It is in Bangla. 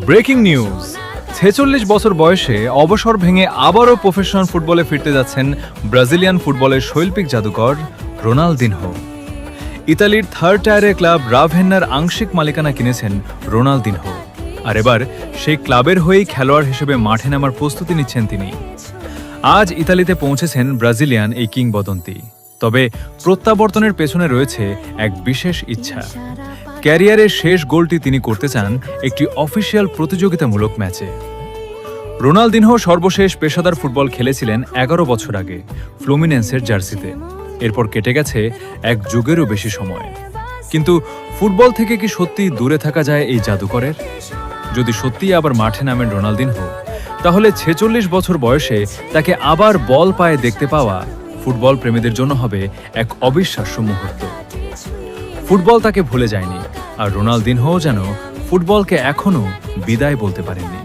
ব্রেকিং নিউজ, ৪৬ বছর বয়সে অবসর ভেঙে আবারও প্রফেশনাল ফুটবলে ফিরতে যাচ্ছেন ব্রাজিলিয়ান ফুটবলের শৈল্পিক জাদুকর রোনালদিনহো। ইতালির থার্ড টায়ারের ক্লাব রাভেন্নার আংশিক মালিকানা কিনেছেন রোনালদিনহো, আর এবার সেই ক্লাবের হয়েই খেলোয়াড় হিসেবে মাঠে নামার প্রস্তুতি নিচ্ছেন তিনি। আজ ইতালিতে পৌঁছেছেন ব্রাজিলিয়ান এই কিংবদন্তি। তবে প্রত্যাবর্তনের পেছনে রয়েছে এক বিশেষ ইচ্ছা। ক্যারিয়ারের শেষ গোলটি তিনি করতে চান একটি অফিসিয়াল প্রতিযোগিতামূলক ম্যাচে। রোনালদিনহো সর্বশেষ পেশাদার ফুটবল খেলেছিলেন ১১ বছর আগে ফ্লুমিনেন্সের জার্সিতে। এরপর কেটে গেছে এক যুগেরও বেশি সময়। কিন্তু ফুটবল থেকে কি সত্যি দূরে থাকা যায় এই জাদুকরের? যদি সত্যিই আবার মাঠে নামেন রোনালদিনহো, তাহলে ৪৬ বছর বয়সে তাকে আবার বল পায়ে দেখতে পাওয়া ফুটবল প্রেমীদের জন্য হবে এক অবিশ্বাস্য মুহূর্ত। ফুটবল তাকে ভুলে যায়নি, আর রোনালদিনহো যেন ফুটবলকে এখনও বিদায় বলতে পারেননি।